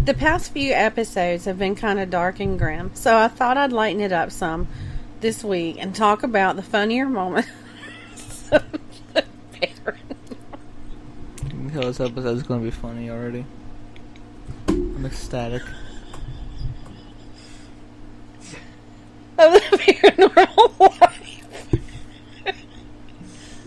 The past few episodes have been kind of dark and grim, so I thought I'd lighten it up some this week and talk about the funnier moments of the Paranormal. This episode is going to be funny already. I'm ecstatic. Of the Paranormal life.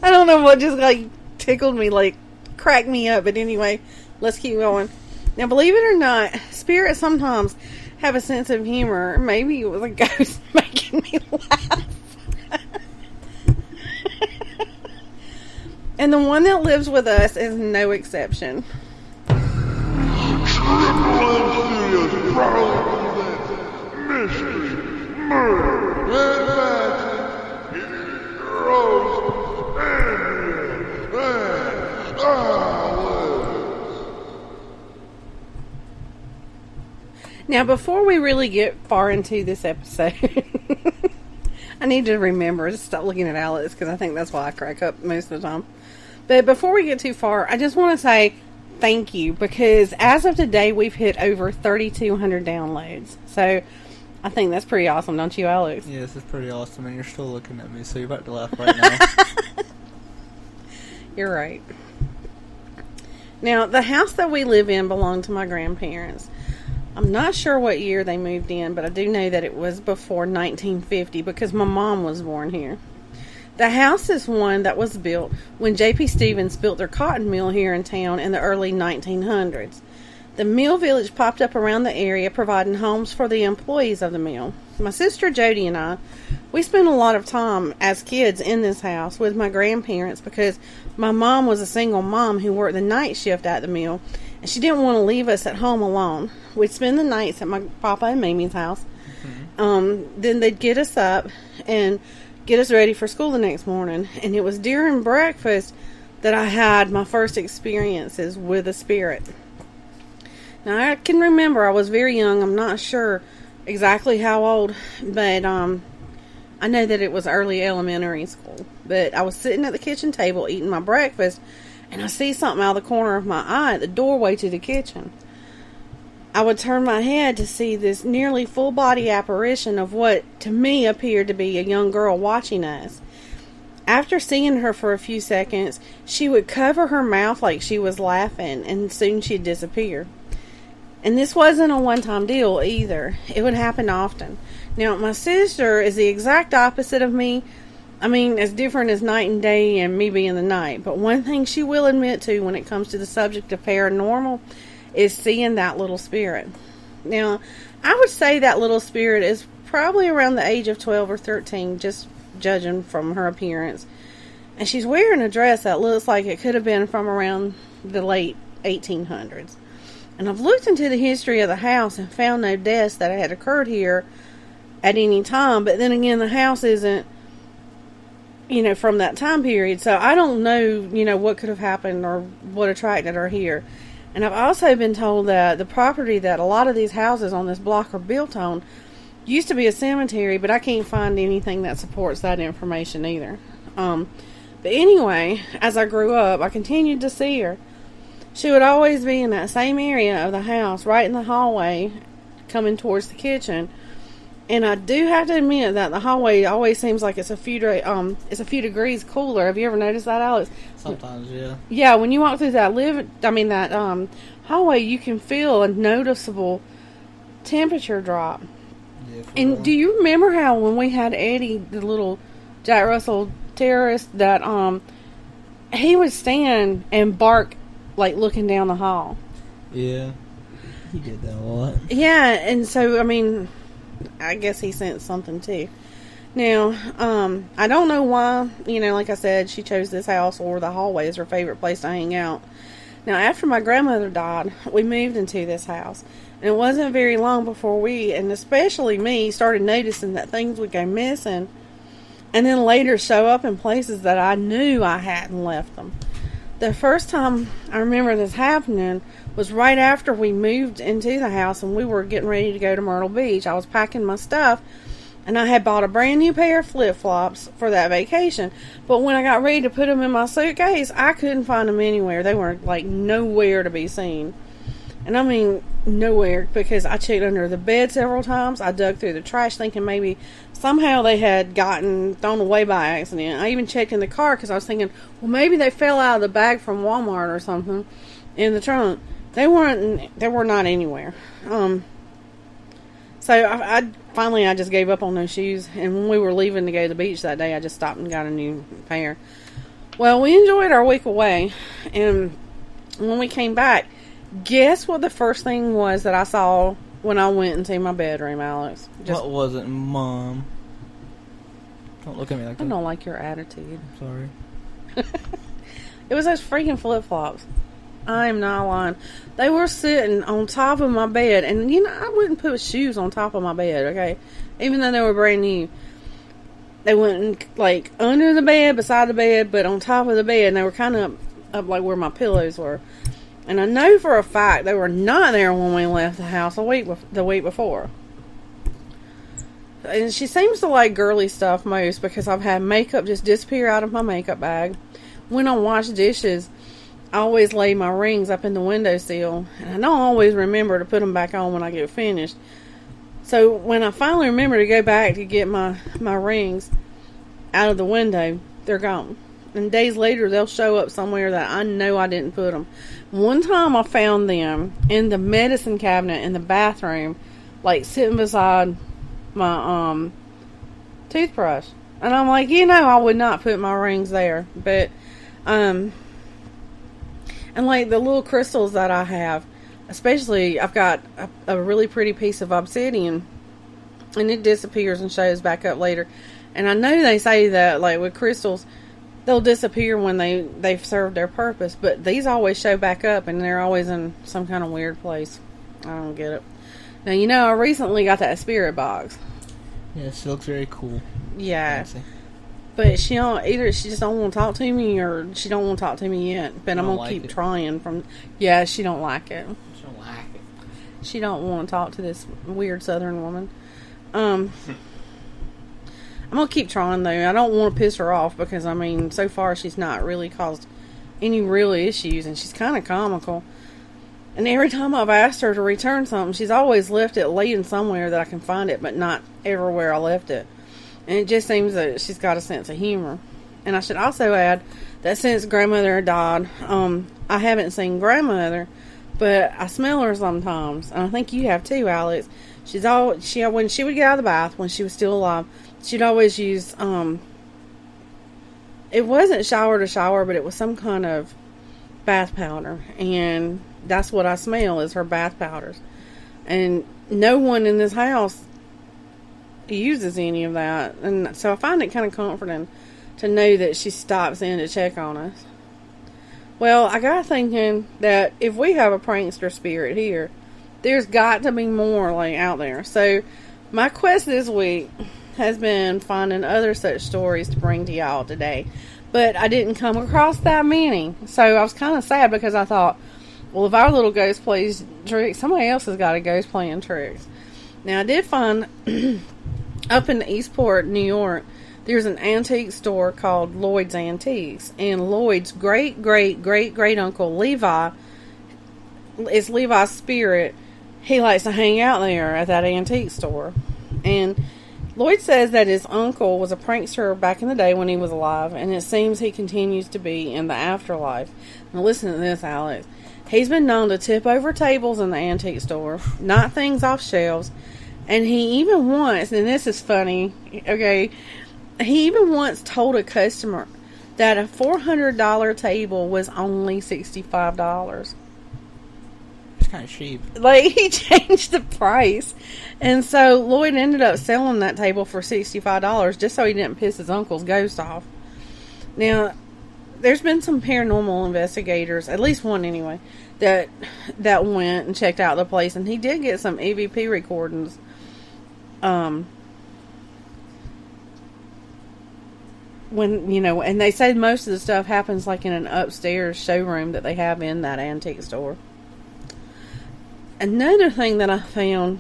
I don't know what just tickled me, cracked me up, but anyway, let's keep going. Now, believe it or not, spirits sometimes have a sense of humor. Maybe it was a ghost making me laugh. And the one that lives with us is no exception. Mystery, murder, and Now, before we really get far into this episode, I need to remember to stop looking at Alex because I think that's why I crack up most of the time. But before we get too far, I just want to say thank you because as of today, we've hit over 3,200 downloads. So I think that's pretty awesome, don't you, Alex? Yes, it's pretty awesome, and you're still looking at me, so you're about to laugh right now. You're right. Now, the house that we live in belonged to my grandparents. I'm not sure what year they moved in, but I do know that it was before 1950 because my mom was born here. The house is one that was built when J.P. Stevens built their cotton mill here in town in the early 1900s. The mill village popped up around the area, providing homes for the employees of the mill. My sister Jody and I, we spent a lot of time as kids in this house with my grandparents because my mom was a single mom who worked the night shift at the mill, and she didn't want to leave us at home alone. We'd spend the nights at my Papa and Mimi's house. Mm-hmm. Then they'd get us up and get us ready for school the next morning. And it was during breakfast that I had my first experiences with a spirit. Now, I can remember I was very young. I'm not sure exactly how old, but I know that it was early elementary school. But I was sitting at the kitchen table eating my breakfast, and I see something out of the corner of my eye at the doorway to the kitchen. I would turn my head to see this nearly full-body apparition of what, to me, appeared to be a young girl watching us. After seeing her for a few seconds, she would cover her mouth like she was laughing, and soon she'd disappear. And this wasn't a one-time deal either. It would happen often. Now, my sister is the exact opposite of me. I mean, as different as night and day and me being the night. But one thing she will admit to when it comes to the subject of paranormal is seeing that little spirit. Now, I would say that little spirit is probably around the age of 12 or 13, just judging from her appearance. And she's wearing a dress that looks like it could have been from around the late 1800s. And I've looked into the history of the house and found no deaths that had occurred here at any time. But then again, the house isn't, from that time period. So I don't know, what could have happened or what attracted her here. And I've also been told that the property that a lot of these houses on this block are built on used to be a cemetery, but I can't find anything that supports that information either. But anyway, as I grew up, I continued to see her. She would always be in that same area of the house, right in the hallway, coming towards the kitchen. And I do have to admit that the hallway always seems like it's a few degrees cooler. Have you ever noticed that, Alex? Sometimes, yeah. Yeah, when you walk through that hallway, you can feel a noticeable temperature drop. Yeah, and real. Do you remember how when we had Eddie, the little Jack Russell terrorist, that he would stand and bark like looking down the hall? Yeah, he did that a lot. Yeah, and so I guess he sensed something too. Now, I don't know why, like I said, she chose this house or the hallway as her favorite place to hang out. Now, after my grandmother died, we moved into this house. And it wasn't very long before we, and especially me, started noticing that things would go missing. And then later show up in places that I knew I hadn't left them. The first time I remember this happening was right after we moved into the house and we were getting ready to go to Myrtle Beach. I was packing my stuff and I had bought a brand new pair of flip-flops for that vacation. But when I got ready to put them in my suitcase, I couldn't find them anywhere. They were nowhere to be seen. And I mean, nowhere, because I checked under the bed several times. I dug through the trash thinking maybe somehow they had gotten thrown away by accident. I even checked in the car because I was thinking, well, maybe they fell out of the bag from Walmart or something in the trunk. They were not anywhere. So I finally just gave up on those shoes. And when we were leaving to go to the beach that day, I just stopped and got a new pair. Well, we enjoyed our week away. And when we came back, guess what the first thing was that I saw when I went into my bedroom, Alex? What was it, Mom? Don't look at me like that. I don't like your attitude. Sorry. It was those freaking flip-flops. I am not lying. They were sitting on top of my bed. And, I wouldn't put shoes on top of my bed, okay? Even though they were brand new. They went, under the bed, beside the bed, but on top of the bed. And they were kind of up like where my pillows were. And I know for a fact they were not there when we left the house the week before. And she seems to like girly stuff most because I've had makeup just disappear out of my makeup bag. When I wash dishes, I always lay my rings up in the windowsill. And I don't always remember to put them back on when I get finished. So when I finally remember to go back to get my rings out of the window, they're gone. And days later, they'll show up somewhere that I know I didn't put them. One time I found them in the medicine cabinet in the bathroom, sitting beside my toothbrush. And I'm like, I would not put my rings there. But, and the little crystals that I have, especially, I've got a really pretty piece of obsidian, and it disappears and shows back up later. And I know they say that, with crystals, they'll disappear when they've served their purpose, but these always show back up, and they're always in some kind of weird place. I don't get it. Now, I recently got that spirit box. Yes, it looks very cool. Yeah. Fancy. But she just don't want to talk to me, or she don't want to talk to me yet. But I'm going to keep trying. Yeah, she don't like it. She don't like it. She don't want to talk to this weird southern woman. I'm going to keep trying, though. I don't want to piss her off because, so far she's not really caused any real issues, and she's kind of comical. And every time I've asked her to return something, she's always left it laying somewhere that I can find it, but not everywhere I left it. And it just seems that she's got a sense of humor. And I should also add that since grandmother died, I haven't seen grandmother, but I smell her sometimes. And I think you have too, Alex. When she would get out of the bath, when she was still alive, she'd always use, it wasn't shower to shower, but it was some kind of bath powder. And that's what I smell, is her bath powders. And no one in this house uses any of that. And so I find it kind of comforting to know that she stops in to check on us. Well, I got thinking that if we have a prankster spirit here, there's got to be more out there. So my quest this week has been finding other such stories to bring to y'all today. But I didn't come across that many. So I was kind of sad because I thought, well, if our little ghost plays tricks, somebody else has got a ghost playing tricks. Now, I did find up in Eastport, New York, there's an antique store called Lloyd's Antiques. And Lloyd's great-great-great-great-uncle Levi, it's Levi's spirit. He likes to hang out there at that antique store. And Lloyd says that his uncle was a prankster back in the day when he was alive, and it seems he continues to be in the afterlife. Now listen to this, Alex. He's been known to tip over tables in the antique store, knock things off shelves, and he even once, and this is funny, okay, he even once told a customer that a $400 table was only $65. It's kind of cheap. He changed the price. And so Lloyd ended up selling that table for $65 just so he didn't piss his uncle's ghost off. Now, there's been some paranormal investigators, at least one anyway, that went and checked out the place, and he did get some EVP recordings. And they say most of the stuff happens in an upstairs showroom that they have in that antique store. Another thing that I found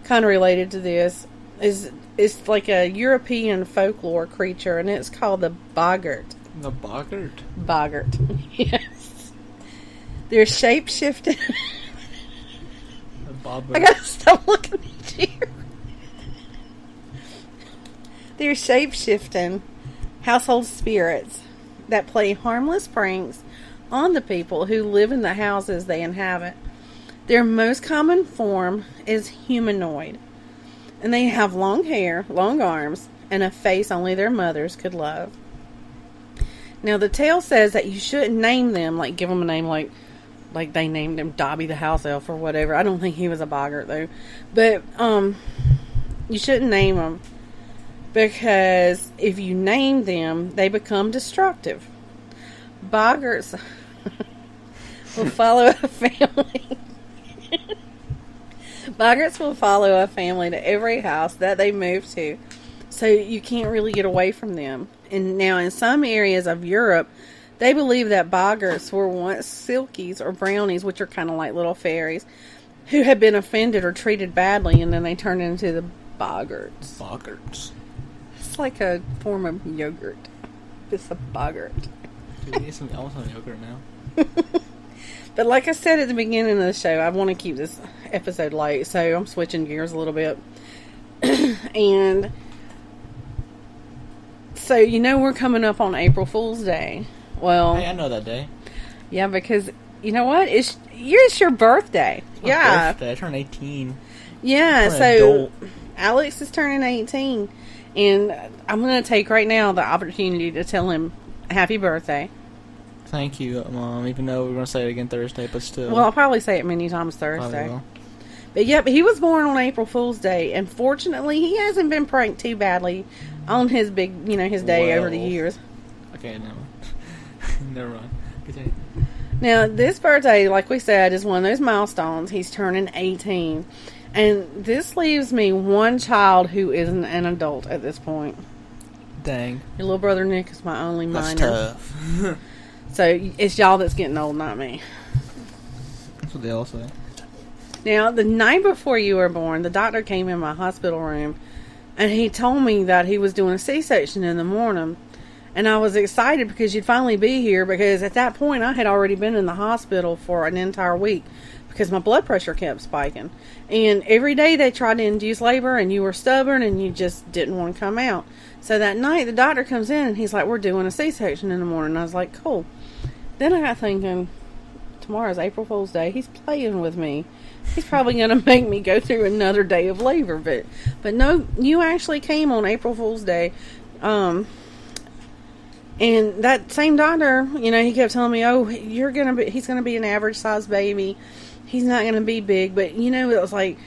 kind of related to this is a European folklore creature, and it's called the boggart. The boggart? Boggart. Yes. They're shape-shifting. Bobber. I gotta stop looking at you. They're shape-shifting household spirits that play harmless pranks on the people who live in the houses they inhabit. Their most common form is humanoid, and they have long hair, long arms, and a face only their mothers could love. Now, the tale says that you shouldn't name them, like give them a name like they named him Dobby the house elf or whatever. I don't think he was a boggart though, but you shouldn't name them because if you name them, they become destructive. Boggarts will follow a family. Boggarts will follow a family to every house that they move to, so you can't really get away from them. And now in some areas of Europe, they believe that boggarts were once silkies or brownies, which are kind of like little fairies, who had been offended or treated badly, and then they turned into the boggarts. Boggarts. It's like a form of yogurt. It's a boggart. Dude, we need some, I want some yogurt now. But like I said at the beginning of the show, I want to keep this episode light, so I'm switching gears a little bit. And so, you know, we're coming up on April Fool's Day. Well, Hey, I know that day. yeah, because you know what? It's your birthday. My Yeah. birthday. I turned 18. Yeah, I'm an so adult. Alex is turning 18, and I'm going to take right now the opportunity to tell him happy birthday. Thank you, Mom. Even though we're going to say it again Thursday, but still. Well, I'll probably say it many times Probably Thursday. will. But yep, he was born on April Fool's Day, and fortunately, he hasn't been pranked too badly on his big, his day over the Well. years. Okay, never mind. Never mind. Continue. Now, this birthday, like we said, is one of those milestones. He's turning 18. And this leaves me one child who isn't an adult at this point. Dang. Your little brother Nick is my only That's minor. tough. So, it's y'all that's getting old, not me. That's what they all say. Now, the night before you were born, the doctor came in my hospital room, and he told me that he was doing a C-section in the morning. And I was excited because you'd finally be here, because at that point I had already been in the hospital for an entire week because my blood pressure kept spiking. And every day they tried to induce labor, and you were stubborn and you just didn't want to come out. So that night the doctor comes in and he's like, we're doing a C-section in the morning. And I was like, cool. Then I got thinking, tomorrow's April Fool's Day. He's playing with me. He's probably going to make me go through another day of labor. But no, you actually came on April Fool's Day. And that same doctor, he kept telling me, oh, he's going to be an average sized baby. He's not going to be big. But, it was like,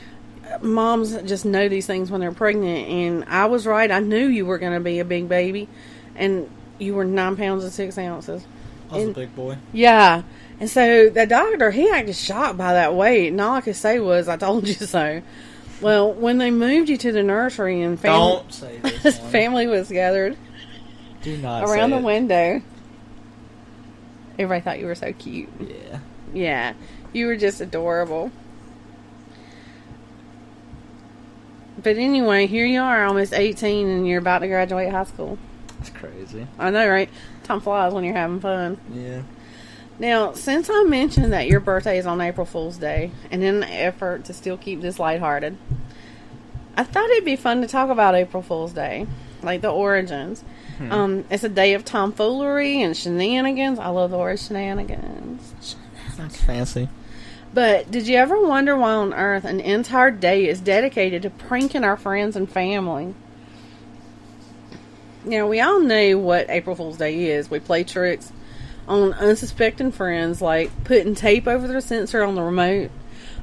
moms just know these things when they're pregnant. And I was right. I knew you were going to be a big baby. And you were 9 pounds and 6 ounces. I was a big boy. Yeah. And so the doctor, he acted shocked by that weight. And all I could say was, I told you so. Well, when they moved you to the nursery and Don't say this one. family was gathered Do not around say the window, everybody thought you were so cute. Yeah. Yeah. You were just adorable. But anyway, here you are, almost 18, and you're about to graduate high school. That's crazy. I know, right? Time flies when you're having fun. Yeah. Now, since I mentioned that your birthday is on April Fool's Day, and in an effort to still keep this lighthearted, I thought it'd be fun to talk about April Fool's Day, like the origins. It's a day of tomfoolery and shenanigans. I love the word shenanigans. That's fancy. But did you ever wonder why on earth an entire day is dedicated to pranking our friends and family? Now, we all know what April Fool's Day is. We play tricks on unsuspecting friends, like putting tape over the sensor on the remote,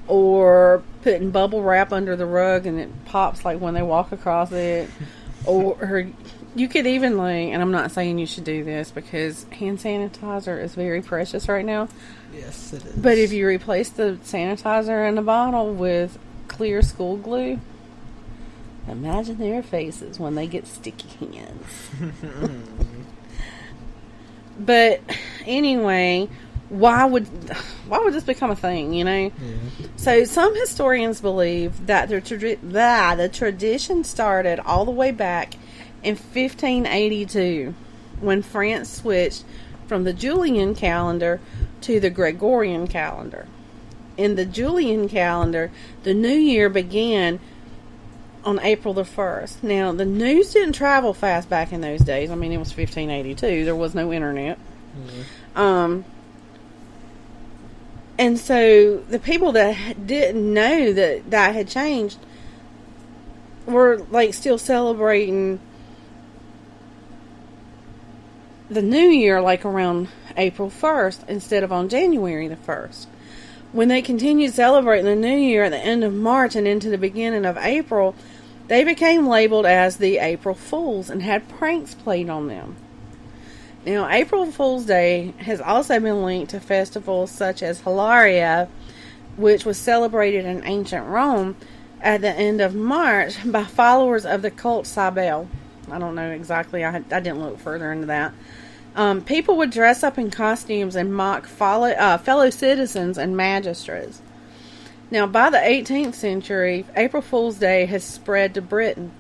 or putting bubble wrap under the rug and it pops like when they walk across it. Or you could even, and I'm not saying you should do this because hand sanitizer is very precious right now. Yes, it is. But if you replace the sanitizer in the bottle with clear school glue, imagine their faces when they get sticky hands. But anyway, why would this become a thing, Yeah. So some historians believe that the tradition started all the way back in 1582 when France switched from the Julian calendar to the Gregorian calendar. in the Julian calendar, the new year began on April the 1st. Now, the news didn't travel fast back in those days. I mean, it was 1582. There was no internet. Mm-hmm. And so the people that didn't know that had changed were like still celebrating the new year like around April 1st instead of on January the 1st. When they continued celebrating the new year at the end of March and into the beginning of April, they became labeled as the April Fools and had pranks played on them. Now, April Fool's Day has also been linked to festivals such as Hilaria, which was celebrated in ancient Rome at the end of March by followers of the cult Cybele. I don't know exactly. I didn't look further into that. People would dress up in costumes and mock fellow citizens and magistrates. Now, by the 18th century, April Fool's Day has spread to Britain.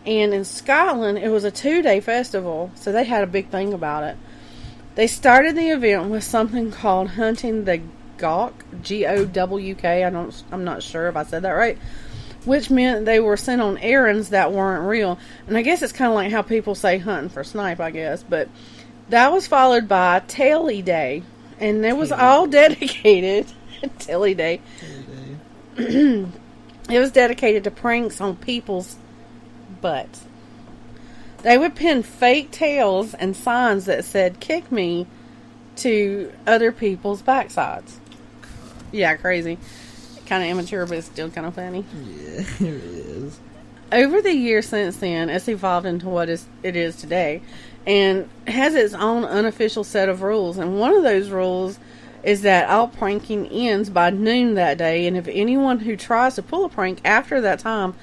And in Scotland, it was a 2-day festival, so they had a big thing about it. They started the event with something called hunting the gawk, G-O-W-K. I'm not sure if I said that right. Which meant they were sent on errands that weren't real. And I guess it's kind of like how people say hunting for snipe, I guess. But that was followed by Taily Day. And it was all dedicated... Taily Day. It was dedicated to pranks on people's butts. They would pin fake tails and signs that said, "Kick me," to other people's backsides. Yeah, crazy. Kind of immature, but it's still kind of funny. Yeah, it is. Over the years since then, it's evolved into what it is today, and has its own unofficial set of rules. And one of those rules is that all pranking ends by noon that day, and if anyone who tries to pull a prank after that time,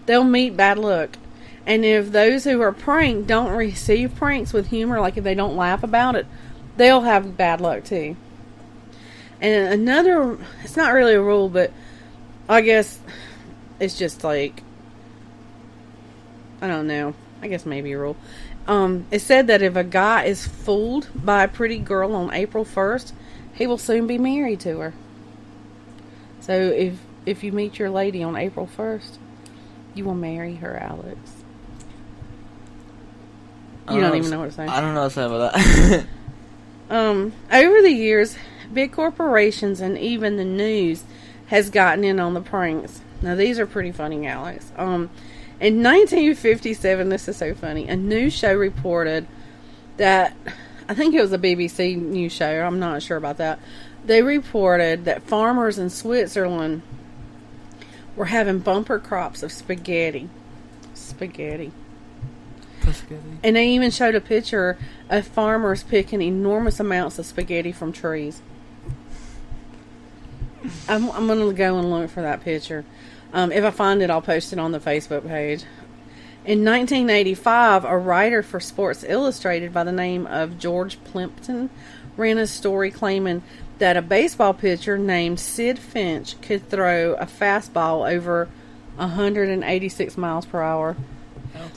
they'll meet bad luck. And if those who are pranked don't receive pranks with humor, like if they don't laugh about it, they'll have bad luck too. And another, it's not really a rule, but I guess it's just like, I don't know, I guess maybe a rule. It said that if a guy is fooled by a pretty girl on April 1st, he will soon be married to her. So if you meet your lady on April 1st, you will marry her, Alex. You don't even know what to say. I don't know what to say about that. Over the years, big corporations and even the news has gotten in on the pranks. Now, these are pretty funny, Alex. In 1957, this is so funny, a news show reported that, I think it was a BBC news show, I'm not sure about that. They reported that farmers in Switzerland were having bumper crops of spaghetti. And they even showed a picture of farmers picking enormous amounts of spaghetti from trees. I'm going to go and look for that picture. If I find it, I'll post it on the Facebook page. In 1985, a writer for Sports Illustrated by the name of George Plimpton ran a story claiming that a baseball pitcher named Sid Finch could throw a fastball over 186 miles per hour. I don't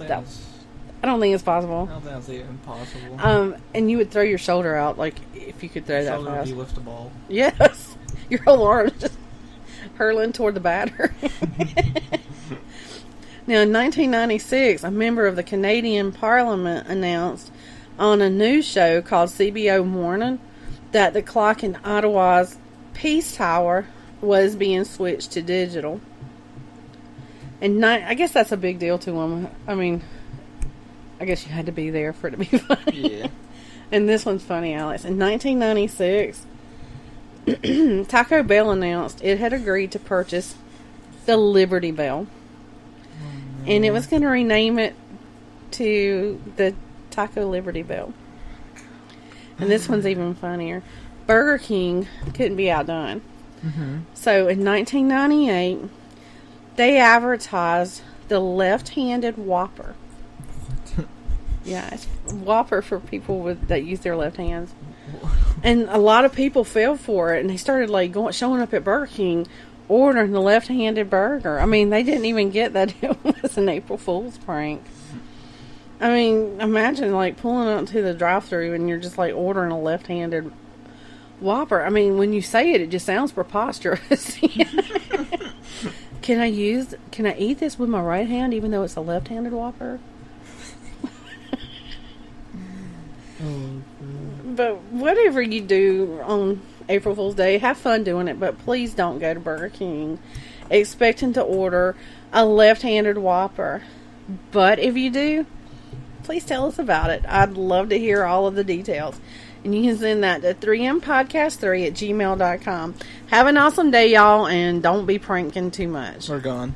think it's possible. I don't think that's even possible. And you would throw your shoulder out, like, if you could throw that fast. You lift the ball. Yes. Your whole arm just hurling toward the batter. Now, in 1996, a member of the Canadian Parliament announced on a news show called CBO Morning that the clock in Ottawa's Peace Tower was being switched to digital. And I guess that's a big deal to them. I mean, I guess you had to be there for it to be funny. Yeah. And this one's funny, Alex. In 1996, Taco Bell announced it had agreed to purchase the Liberty Bell. Oh, no. And it was going to rename it to the Taco Liberty Bell. And this one's even funnier. Burger King couldn't be outdone. Mm-hmm. So in 1998, they advertised the left-handed Whopper. Yeah, it's Whopper for people that use their left hands. And a lot of people fell for it, and they started showing up at Burger King ordering the left-handed burger. I mean, they didn't even get that it was an April Fool's prank. I mean, imagine pulling up to the drive-thru and you're just ordering a left-handed Whopper. I mean, when you say it, it just sounds preposterous. Can I eat this with my right hand even though it's a left-handed Whopper? But whatever you do on April Fool's Day, have fun doing it, but please don't go to Burger King expecting to order a left-handed Whopper. But if you do, please tell us about it. I'd love to hear all of the details. And you can send that to 3mpodcast3@gmail.com. Have an awesome day, y'all, and don't be pranking too much. We're gone.